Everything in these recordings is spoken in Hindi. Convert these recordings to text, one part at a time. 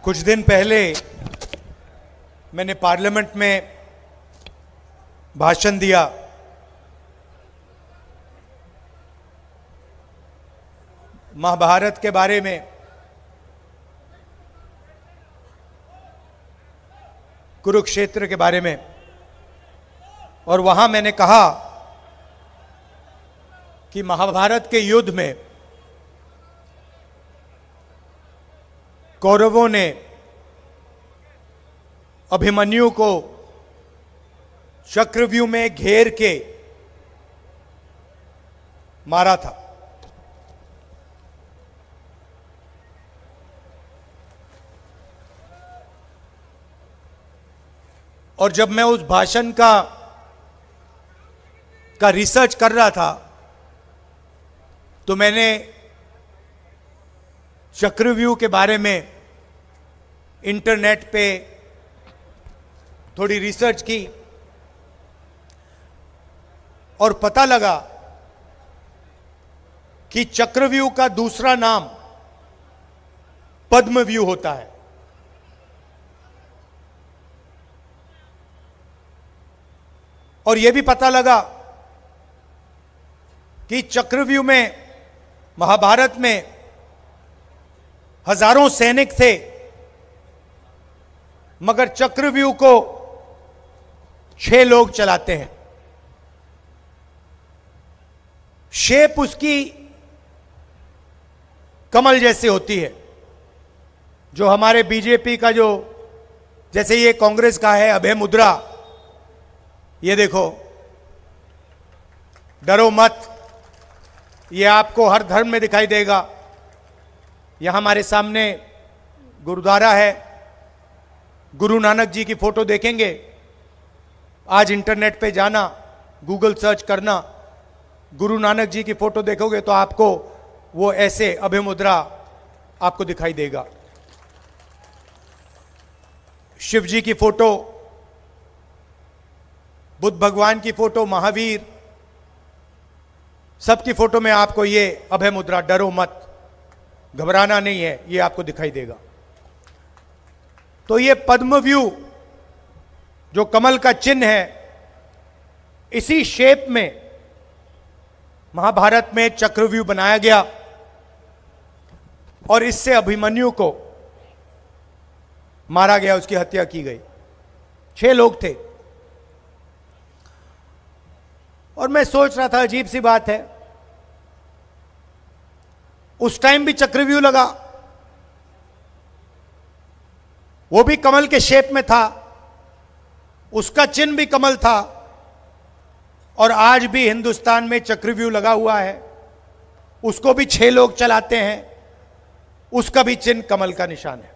कुछ दिन पहले मैंने पार्लियामेंट में भाषण दिया। महाभारत के बारे में, कुरुक्षेत्र के बारे में, और वहां मैंने कहा कि महाभारत के युद्ध में कौरवों ने अभिमन्यु को चक्रव्यूह में घेर के मारा था। और जब मैं उस भाषण का रिसर्च कर रहा था तो मैंने चक्रव्यूह के बारे में इंटरनेट पे थोड़ी रिसर्च की और पता लगा कि चक्रव्यूह का दूसरा नाम पद्मव्यूह होता है। और यह भी पता लगा कि चक्रव्यूह में, महाभारत में हजारों सैनिक थे, मगर चक्रव्यूह को 6 लोग चलाते हैं। शेप उसकी कमल जैसे होती है, जो हमारे बीजेपी का, जो जैसे ये कांग्रेस का है अभय मुद्रा, ये देखो, डरो मत, ये आपको हर धर्म में दिखाई देगा। यहां हमारे सामने गुरुद्वारा है, गुरु नानक जी की फोटो देखेंगे। आज इंटरनेट पे जाना, गूगल सर्च करना, गुरु नानक जी की फोटो देखोगे तो आपको वो ऐसे अभय मुद्रा आपको दिखाई देगा। शिव जी की फोटो, बुद्ध भगवान की फोटो, महावीर, सबकी फोटो में आपको ये अभय मुद्रा, डरो मत, घबराना नहीं है, ये आपको दिखाई देगा। तो ये पद्मव्यूह जो कमल का चिन्ह है, इसी शेप में महाभारत में चक्रव्यूह बनाया गया और इससे अभिमन्यु को मारा गया, उसकी हत्या की गई। 6 लोग थे। और मैं सोच रहा था, अजीब सी बात है, उस टाइम भी चक्रव्यूह लगा, वो भी कमल के शेप में था, उसका चिन्ह भी कमल था, और आज भी हिंदुस्तान में चक्रव्यूह लगा हुआ है, उसको भी 6 लोग चलाते हैं, उसका भी चिन्ह कमल का निशान है।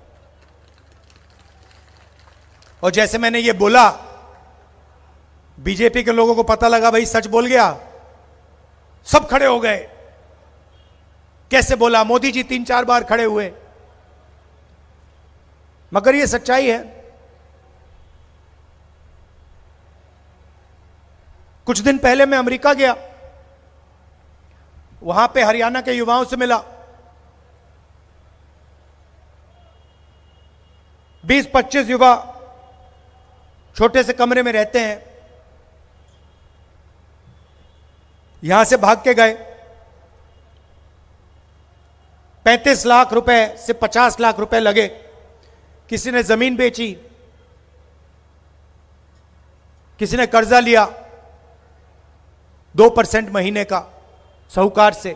और जैसे मैंने ये बोला, बीजेपी के लोगों को पता लगा भाई सच बोल गया, सब खड़े हो गए। कैसे बोला? मोदी जी 3-4 बार खड़े हुए, मगर ये सच्चाई है। कुछ दिन पहले मैं अमेरिका गया, वहां पे हरियाणा के युवाओं से मिला। 20-25 युवा छोटे से कमरे में रहते हैं, यहां से भाग के गए। 35 लाख रुपए से 50 लाख रुपए लगे। किसी ने जमीन बेची, किसी ने कर्जा लिया 2% महीने का साहूकार से।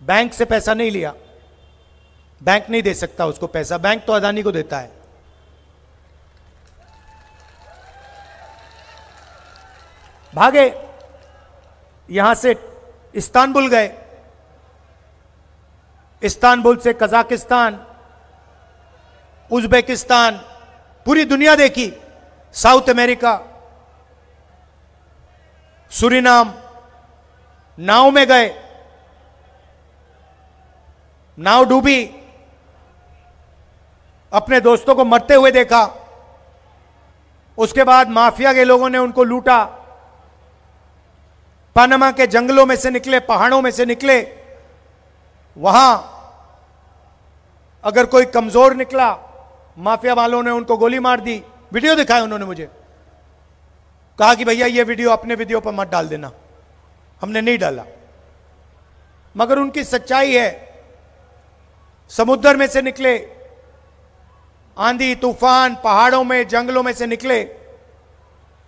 बैंक से पैसा नहीं लिया, बैंक नहीं दे सकता उसको पैसा, बैंक तो अदानी को देता है। भागे, यहां से इस्तांबुल गए, इस्तांबुल से कजाकिस्तान, उज्बेकिस्तान, पूरी दुनिया देखी, साउथ अमेरिका, सूरीनाम, नाव में गए, नाव डूबी, अपने दोस्तों को मरते हुए देखा। उसके बाद माफिया के लोगों ने उनको लूटा, पनामा के जंगलों में से निकले, पहाड़ों में से निकले, वहां अगर कोई कमजोर निकला, माफिया वालों ने उनको गोली मार दी। वीडियो दिखाया उन्होंने मुझे, कहा कि भैया ये वीडियो अपने वीडियो पर मत डाल देना। हमने नहीं डाला, मगर उनकी सच्चाई है। समुद्र में से निकले, आंधी तूफान, पहाड़ों में, जंगलों में से निकले,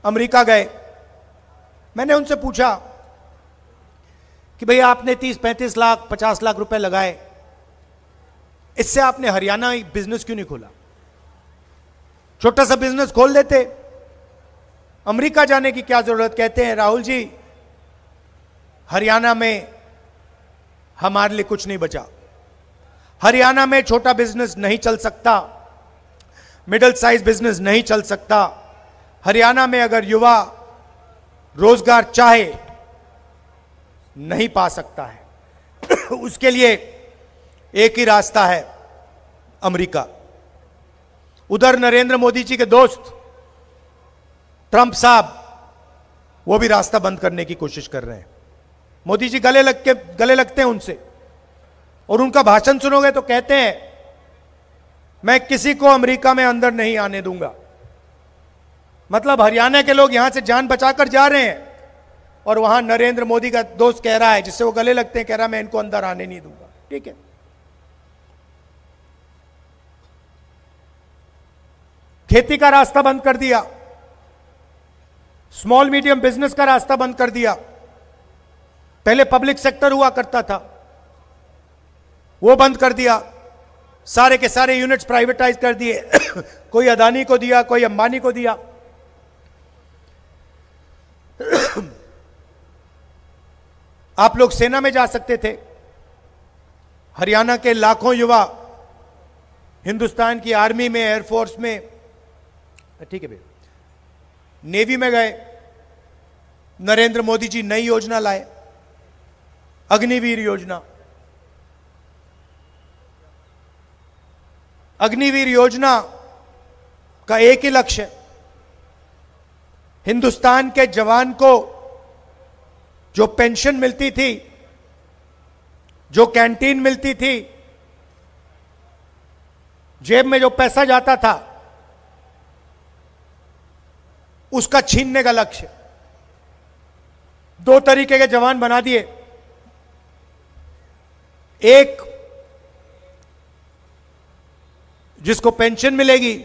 अमेरिका गए। मैंने उनसे पूछा कि भैया आपने 30-35 लाख 50 लाख रुपए लगाए, इससे आपने हरियाणा बिजनेस क्यों नहीं खोला? छोटा सा बिजनेस खोल देते, अमेरिका जाने की क्या जरूरत? कहते हैं राहुल जी, हरियाणा में हमारे लिए कुछ नहीं बचा। हरियाणा में छोटा बिजनेस नहीं चल सकता, मिडिल साइज बिजनेस नहीं चल सकता। हरियाणा में अगर युवा रोजगार चाहे, नहीं पा सकता है। उसके लिए एक ही रास्ता है, अमेरिका। उधर नरेंद्र मोदी जी के दोस्त ट्रंप साहब, वो भी रास्ता बंद करने की कोशिश कर रहे हैं। मोदी जी गले लगते हैं उनसे, और उनका भाषण सुनोगे तो कहते हैं मैं किसी को अमेरिका में अंदर नहीं आने दूंगा। मतलब हरियाणा के लोग यहां से जान बचाकर जा रहे हैं, और वहां नरेंद्र मोदी का दोस्त कह रहा है, जिससे वो गले लगते हैं, कह रहा है मैं इनको अंदर आने नहीं दूंगा। ठीक है, खेती का रास्ता बंद कर दिया, स्मॉल मीडियम बिजनेस का रास्ता बंद कर दिया। पहले पब्लिक सेक्टर हुआ करता था, वो बंद कर दिया। सारे के सारे यूनिट्स प्राइवेटाइज कर दिए। कोई अदानी को दिया, कोई अंबानी को दिया। आप लोग सेना में जा सकते थे। हरियाणा के लाखों युवा हिंदुस्तान की आर्मी में, एयरफोर्स में, ठीक है भैया, नेवी में गए। नरेंद्र मोदी जी नई योजना लाए, अग्निवीर योजना। अग्निवीर योजना का एक ही लक्ष्य है, हिंदुस्तान के जवान को जो पेंशन मिलती थी, जो कैंटीन मिलती थी, जेब में जो पैसा जाता था, उसका छीनने का लक्ष्य। 2 तरीके के जवान बना दिए। एक जिसको पेंशन मिलेगी,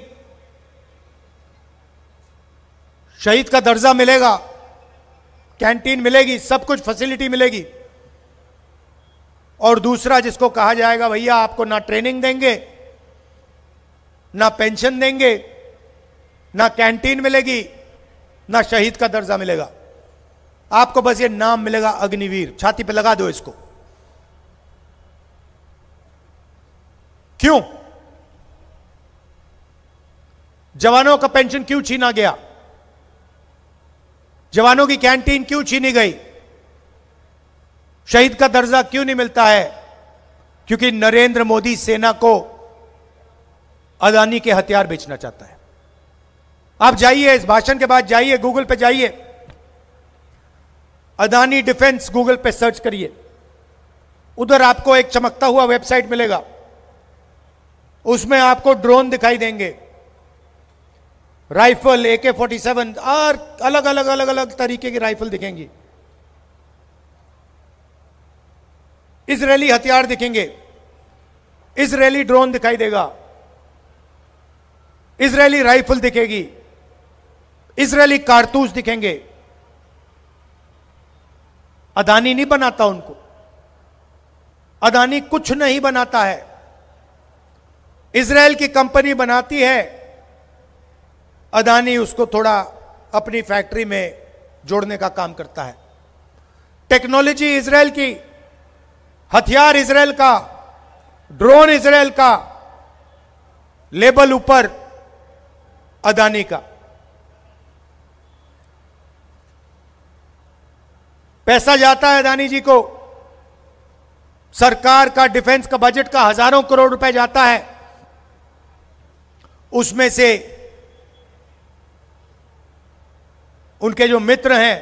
शहीद का दर्जा मिलेगा, कैंटीन मिलेगी, सब कुछ फैसिलिटी मिलेगी। और दूसरा जिसको कहा जाएगा भैया आपको ना ट्रेनिंग देंगे, ना पेंशन देंगे, ना कैंटीन मिलेगी, ना शहीद का दर्जा मिलेगा, आपको बस ये नाम मिलेगा अग्निवीर। छाती पे लगा दो इसको। क्यों? जवानों का पेंशन क्यों छीना गया? जवानों की कैंटीन क्यों छीनी गई? शहीद का दर्जा क्यों नहीं मिलता है? क्योंकि नरेंद्र मोदी सेना को अदानी के हथियार बेचना चाहता है। आप जाइए, इस भाषण के बाद जाइए, गूगल पे जाइए, अदानी डिफेंस गूगल पे सर्च करिए, उधर आपको एक चमकता हुआ वेबसाइट मिलेगा। उसमें आपको ड्रोन दिखाई देंगे, राइफल, AK-47 और अलग अलग अलग अलग तरीके की राइफल दिखेंगी, इजरायली हथियार दिखेंगे, इजरायली ड्रोन दिखाई देगा, इजरायली राइफल दिखेगी, इजरायली कारतूस दिखेंगे। अदानी नहीं बनाता उनको, अदानी कुछ नहीं बनाता है, इजरायल की कंपनी बनाती है। अदानी उसको थोड़ा अपनी फैक्ट्री में जोड़ने का काम करता है। टेक्नोलॉजी इजरायल की, हथियार इजरायल का, ड्रोन इजरायल का, लेबल ऊपर अदानी का। पैसा जाता है अदानी जी को, सरकार का डिफेंस का बजट का हजारों करोड़ रुपए जाता है, उसमें से उनके जो मित्र हैं,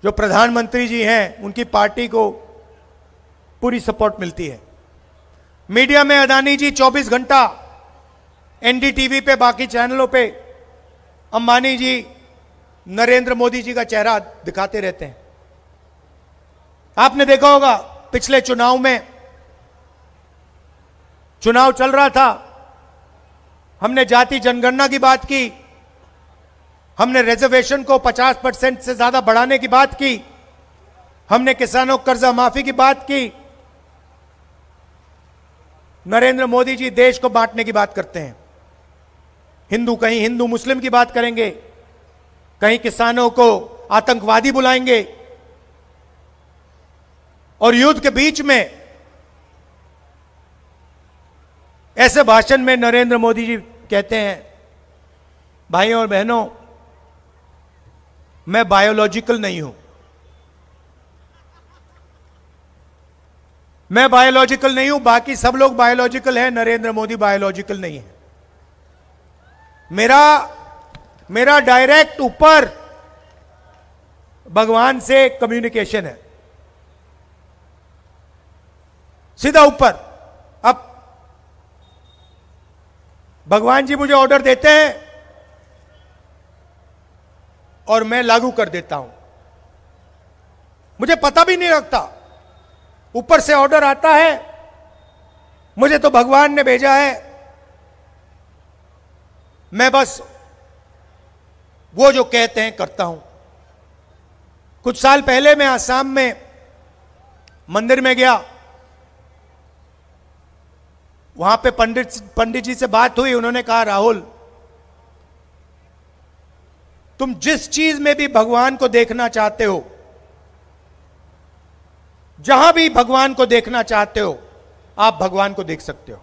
जो प्रधानमंत्री जी हैं, उनकी पार्टी को पूरी सपोर्ट मिलती है। मीडिया में अदानी जी 24 घंटा एनडीटीवी पे, बाकी चैनलों पे अंबानी जी नरेंद्र मोदी जी का चेहरा दिखाते रहते हैं। आपने देखा होगा पिछले चुनाव में, चुनाव चल रहा था, हमने जाति जनगणना की बात की, हमने रिजर्वेशन को 50% से ज्यादा बढ़ाने की बात की, हमने किसानों को कर्जा माफी की बात की। नरेंद्र मोदी जी देश को बांटने की बात करते हैं। हिंदू कहीं हिंदू मुस्लिम की बात करेंगे, कहीं किसानों को आतंकवादी बुलाएंगे, और युद्ध के बीच में ऐसे भाषण में नरेंद्र मोदी जी कहते हैं, भाइयों और बहनों, मैं बायोलॉजिकल नहीं हूं, मैं बायोलॉजिकल नहीं हूं, बाकी सब लोग बायोलॉजिकल है, नरेंद्र मोदी बायोलॉजिकल नहीं है। मेरा डायरेक्ट ऊपर भगवान से कम्युनिकेशन है, सीधा ऊपर। अब भगवान जी मुझे ऑर्डर देते हैं और मैं लागू कर देता हूं, मुझे पता भी नहीं लगता, ऊपर से ऑर्डर आता है, मुझे तो भगवान ने भेजा है, मैं बस वो जो कहते हैं करता हूं। कुछ साल पहले मैं आसाम में मंदिर में गया, वहां पे पंडित जी से बात हुई। उन्होंने कहा, राहुल, तुम जिस चीज में भी भगवान को देखना चाहते हो, जहां भी भगवान को देखना चाहते हो, आप भगवान को देख सकते हो।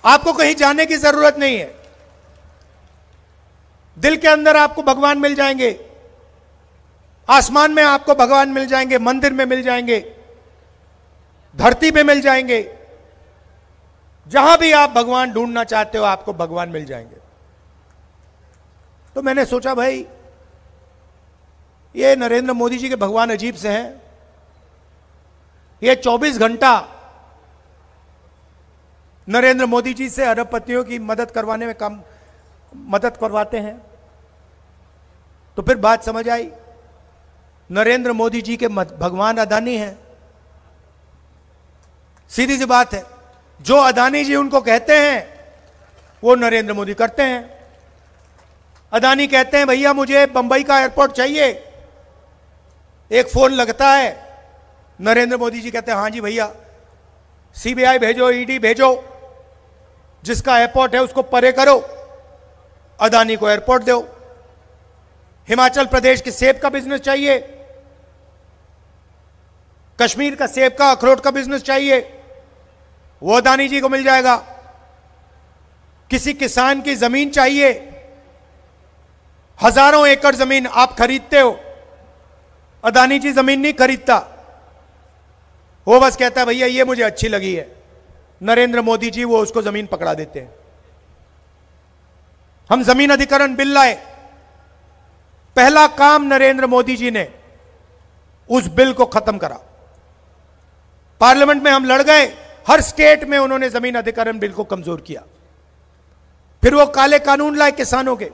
आपको कहीं जाने की जरूरत नहीं है, दिल के अंदर आपको भगवान मिल जाएंगे, आसमान में आपको भगवान मिल जाएंगे, मंदिर में मिल जाएंगे, धरती पे मिल जाएंगे, जहां भी आप भगवान ढूंढना चाहते हो आपको भगवान मिल जाएंगे। तो मैंने सोचा, भाई ये नरेंद्र मोदी जी के भगवान अजीब से हैं। ये 24 घंटा नरेंद्र मोदी जी से अरबपतियों की मदद करवाने में मदद करवाते हैं। तो फिर बात समझ आई, नरेंद्र मोदी जी के भगवान अदानी हैं। सीधी सी बात है, जो अदानी जी उनको कहते हैं वो नरेंद्र मोदी करते हैं। अदानी कहते हैं, भैया मुझे बंबई का एयरपोर्ट चाहिए, एक फोन लगता है, नरेंद्र मोदी जी कहते हैं, हां जी भैया, सीबीआई भेजो, ईडी भेजो, जिसका एयरपोर्ट है उसको परे करो, अदानी को एयरपोर्ट दो। हिमाचल प्रदेश के सेब का बिजनेस चाहिए, कश्मीर का सेब का अखरोट का बिजनेस चाहिए, वो अदानी जी को मिल जाएगा। किसी किसान की जमीन चाहिए, हजारों एकड़ जमीन आप खरीदते हो, अदानी जी जमीन नहीं खरीदता, वो बस कहता है भैया ये मुझे अच्छी लगी है, नरेंद्र मोदी जी वो उसको जमीन पकड़ा देते हैं। हम जमीन अधिकरण बिल लाए, पहला काम नरेंद्र मोदी जी ने उस बिल को खत्म करा। पार्लियामेंट में हम लड़ गए, हर स्टेट में उन्होंने जमीन अधिकरण बिल को कमजोर किया। फिर वो काले कानून लाए किसानों के,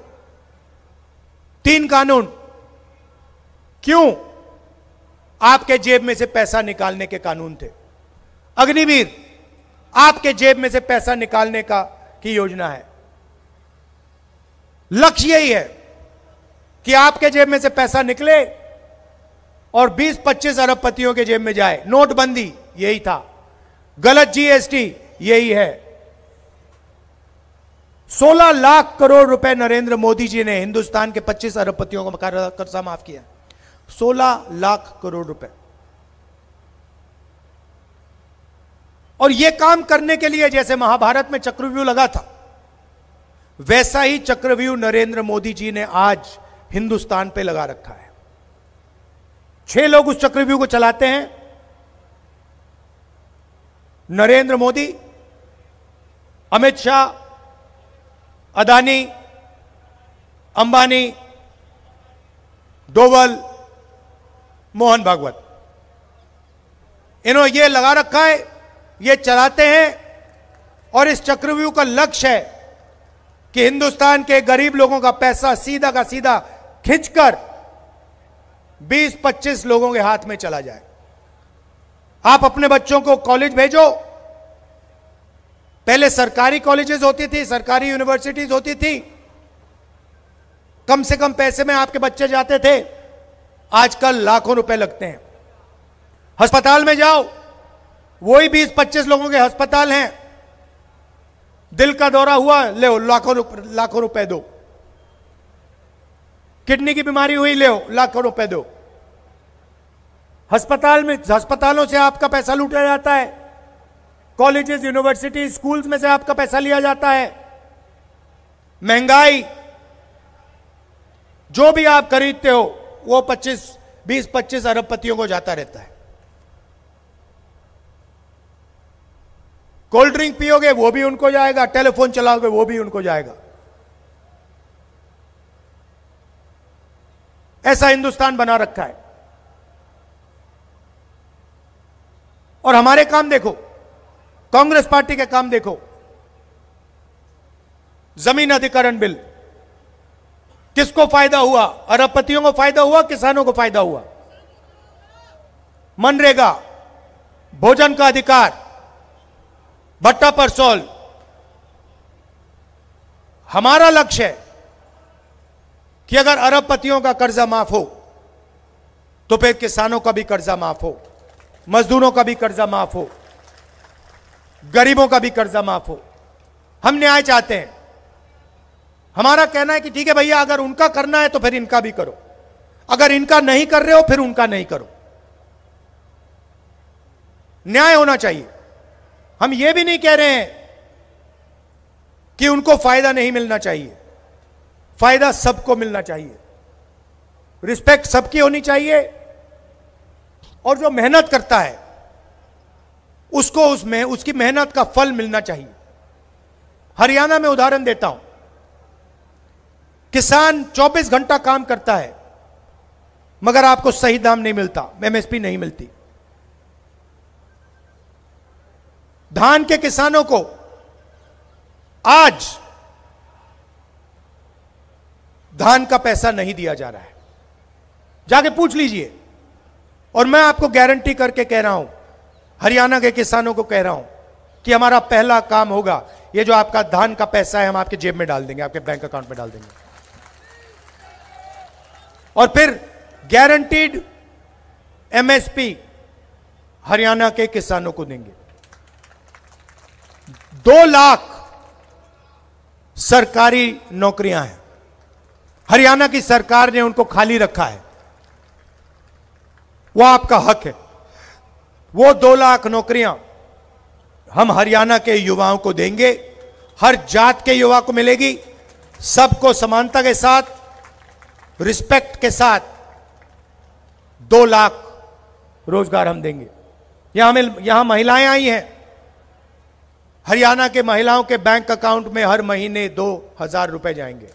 3 कानून। क्यों? आपके जेब में से पैसा निकालने के कानून थे। अग्निवीर आपके जेब में से पैसा निकालने की योजना है। लक्ष्य यही है कि आपके जेब में से पैसा निकले और 20-25 अरबपतियों के जेब में जाए। नोटबंदी यही था, गलत जीएसटी यही है। 16 लाख करोड़ रुपए नरेंद्र मोदी जी ने हिंदुस्तान के 25 अरबपतियों को कर्जा माफ किया। 16 लाख करोड़ रुपए। और यह काम करने के लिए जैसे महाभारत में चक्रव्यूह लगा था, वैसा ही चक्रव्यूह नरेंद्र मोदी जी ने आज हिंदुस्तान पे लगा रखा है। 6 लोग उस चक्रव्यूह को चलाते हैं, नरेंद्र मोदी, अमित शाह, अदानी, अंबानी, डोवल, मोहन भागवत। इन्होंने ये लगा रखा है ये चलाते हैं और इस चक्रव्यूह का लक्ष्य है कि हिंदुस्तान के गरीब लोगों का पैसा सीधा का सीधा खींचकर 20-25 लोगों के हाथ में चला जाए। आप अपने बच्चों को कॉलेज भेजो, पहले सरकारी कॉलेजेस होती थी, सरकारी यूनिवर्सिटीज होती थी, कम से कम पैसे में आपके बच्चे जाते थे, आजकल लाखों रुपए लगते हैं। अस्पताल में जाओ, वही 20-25 लोगों के अस्पताल हैं, दिल का दौरा हुआ, ले लाखों रुपए दो, किडनी की बीमारी हुई, ले लाखों रुपए दो। अस्पतालों से आपका पैसा लूटा जाता है, कॉलेजेस, यूनिवर्सिटी, स्कूल्स में से आपका पैसा लिया जाता है। महंगाई, जो भी आप खरीदते हो वो 20-25 अरबपतियों को जाता रहता है। कोल्ड ड्रिंक पियोगे वो भी उनको जाएगा, टेलीफोन चलाओगे वो भी उनको जाएगा। ऐसा हिंदुस्तान बना रखा है। और हमारे काम देखो, कांग्रेस पार्टी के काम देखो। जमीन अधिग्रहण बिल, किसको फायदा हुआ? अरबपतियों को फायदा हुआ, किसानों को फायदा हुआ। मनरेगा, भोजन का अधिकार, भट्टा पर सॉल्व। हमारा लक्ष्य है कि अगर अरबपतियों का कर्जा माफ हो तो फिर किसानों का भी कर्जा माफ हो, मजदूरों का भी कर्जा माफ हो, गरीबों का भी कर्जा माफ हो। हम न्याय चाहते हैं। हमारा कहना है कि ठीक है भैया, अगर उनका करना है तो फिर इनका भी करो, अगर इनका नहीं कर रहे हो फिर उनका नहीं करो। न्याय होना चाहिए। हम ये भी नहीं कह रहे हैं कि उनको फायदा नहीं मिलना चाहिए, फायदा सबको मिलना चाहिए, रिस्पेक्ट सबकी होनी चाहिए, और जो मेहनत करता है उसको उसमें उसकी मेहनत का फल मिलना चाहिए। हरियाणा में उदाहरण देता हूं, किसान 24 घंटा काम करता है मगर आपको सही दाम नहीं मिलता, एमएसपी नहीं मिलती। धान के किसानों को आज धान का पैसा नहीं दिया जा रहा है, जाके पूछ लीजिए। और मैं आपको गारंटी करके कह रहा हूं, हरियाणा के किसानों को कह रहा हूं कि हमारा पहला काम होगा, ये जो आपका धान का पैसा है हम आपके जेब में डाल देंगे, आपके बैंक अकाउंट में डाल देंगे, और फिर गारंटीड एमएसपी हरियाणा के किसानों को देंगे। 2 लाख सरकारी नौकरियां हैं, हरियाणा की सरकार ने उनको खाली रखा है, वो आपका हक है। वो 2 लाख नौकरियां हम हरियाणा के युवाओं को देंगे, हर जात के युवा को मिलेगी, सबको समानता के साथ, रिस्पेक्ट के साथ 2 लाख रोजगार हम देंगे। यहां महिलाएं आई हैं, हरियाणा के महिलाओं के बैंक अकाउंट में हर महीने 2,000 रुपए जाएंगे।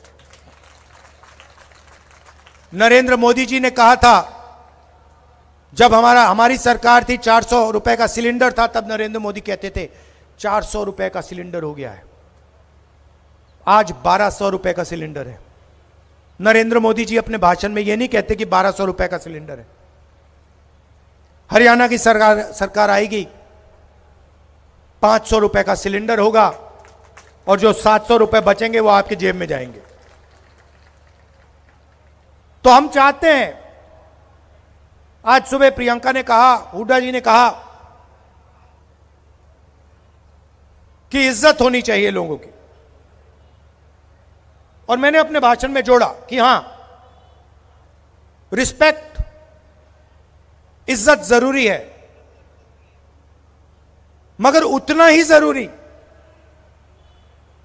नरेंद्र मोदी जी ने कहा था, जब हमारी सरकार थी 400 रुपए का सिलेंडर था, तब नरेंद्र मोदी कहते थे 400 रुपए का सिलेंडर हो गया है, आज 1200 रुपए का सिलेंडर है। नरेंद्र मोदी जी अपने भाषण में यह नहीं कहते कि 1200 रुपए का सिलेंडर है। हरियाणा की सरकार आएगी, 500 रुपए का सिलेंडर होगा, और जो 700 रुपए बचेंगे वो आपके जेब में जाएंगे। तो हम चाहते हैं, आज सुबह प्रियंका ने कहा, हुड्डा जी ने कहा कि इज्जत होनी चाहिए लोगों की, और मैंने अपने भाषण में जोड़ा कि हां, रिस्पेक्ट, इज्जत जरूरी है, मगर उतना ही जरूरी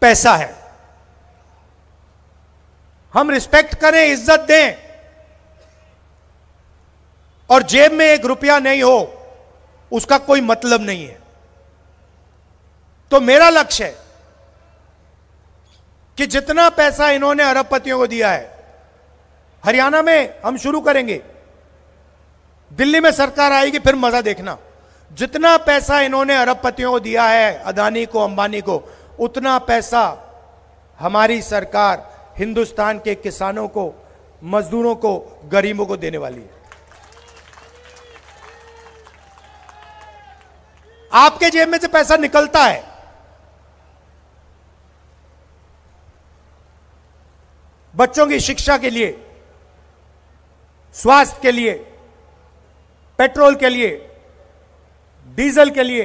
पैसा है। हम रिस्पेक्ट करें, इज्जत दें, और जेब में 1 रुपया नहीं हो उसका कोई मतलब नहीं है। तो मेरा लक्ष्य है कि जितना पैसा इन्होंने अरबपतियों को दिया है, हरियाणा में हम शुरू करेंगे, दिल्ली में सरकार आएगी फिर मजा देखना। जितना पैसा इन्होंने अरबपतियों को दिया है, अदानी को, अंबानी को, उतना पैसा हमारी सरकार हिंदुस्तान के किसानों को, मजदूरों को, गरीबों को देने वाली है। आपके जेब में से पैसा निकलता है, बच्चों की शिक्षा के लिए, स्वास्थ्य के लिए, पेट्रोल के लिए, डीजल के लिए।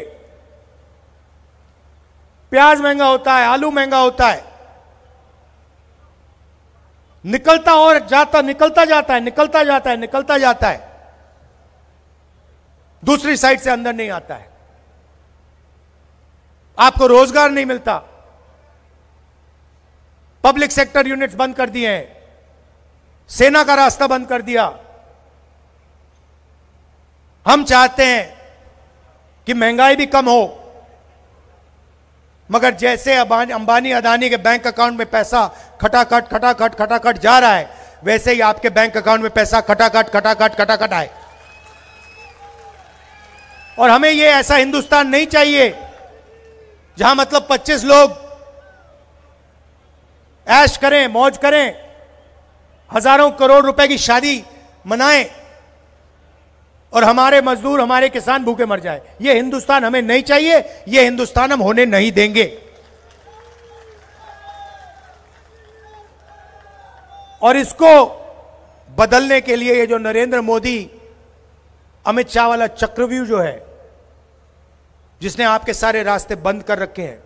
प्याज महंगा होता है, आलू महंगा होता है, निकलता और जाता, निकलता जाता है, निकलता जाता है, निकलता जाता है, दूसरी साइड से अंदर नहीं आता है। आपको रोजगार नहीं मिलता, पब्लिक सेक्टर यूनिट्स बंद कर दिए हैं, सेना का रास्ता बंद कर दिया। हम चाहते हैं कि महंगाई भी कम हो, मगर जैसे अंबानी अदानी के बैंक अकाउंट में पैसा खटाखट खटाखट खटाखट जा रहा है, वैसे ही आपके बैंक अकाउंट में पैसा खटाखट खटाखट खटाखट आए। और हमें यह ऐसा हिंदुस्तान नहीं चाहिए जहां मतलब 25 लोग ऐश करें, मौज करें, हजारों करोड़ रुपए की शादी मनाएं और हमारे मजदूर, हमारे किसान भूखे मर जाए। यह हिंदुस्तान हमें नहीं चाहिए, यह हिंदुस्तान हम होने नहीं देंगे। और इसको बदलने के लिए ये जो नरेंद्र मोदी, अमित शाह वाला चक्रव्यूह जो है, जिसने आपके सारे रास्ते बंद कर रखे हैं,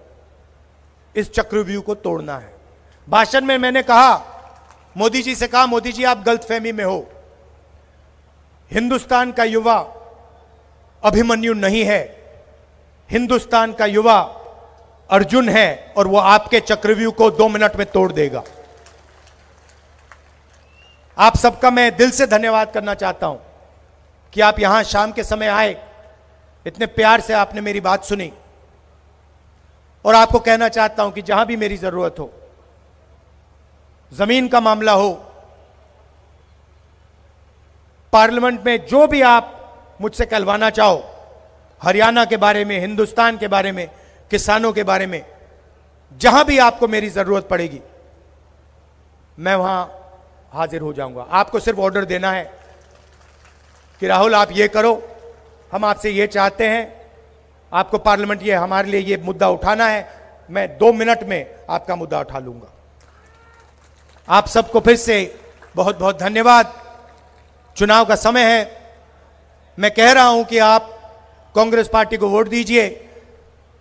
इस चक्रव्यूह को तोड़ना है। भाषण में मैंने कहा, मोदी जी से कहा, मोदी जी आप गलतफहमी में हो, हिंदुस्तान का युवा अभिमन्यु नहीं है, हिंदुस्तान का युवा अर्जुन है और वो आपके चक्रव्यूह को 2 मिनट में तोड़ देगा। आप सबका मैं दिल से धन्यवाद करना चाहता हूं कि आप यहां शाम के समय आए, इतने प्यार से आपने मेरी बात सुनी। और आपको कहना चाहता हूं कि जहां भी मेरी जरूरत हो, जमीन का मामला हो, पार्लियामेंट में जो भी आप मुझसे कहलवाना चाहो, हरियाणा के बारे में, हिंदुस्तान के बारे में, किसानों के बारे में, जहां भी आपको मेरी जरूरत पड़ेगी, मैं वहां हाजिर हो जाऊंगा। आपको सिर्फ ऑर्डर देना है कि राहुल आप ये करो, हम आपसे ये चाहते हैं, आपको पार्लियामेंट ये हमारे लिए ये मुद्दा उठाना है, मैं 2 मिनट में आपका मुद्दा उठा लूंगा। आप सबको फिर से बहुत बहुत धन्यवाद। चुनाव का समय है, मैं कह रहा हूं कि आप कांग्रेस पार्टी को वोट दीजिए,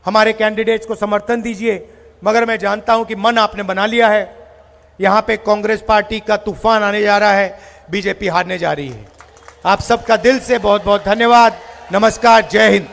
हमारे कैंडिडेट्स को समर्थन दीजिए, मगर मैं जानता हूं कि मन आपने बना लिया है, यहां पे कांग्रेस पार्टी का तूफान आने जा रहा है, बीजेपी हारने जा रही है। आप सबका दिल से बहुत बहुत धन्यवाद। नमस्कार, जय हिंद।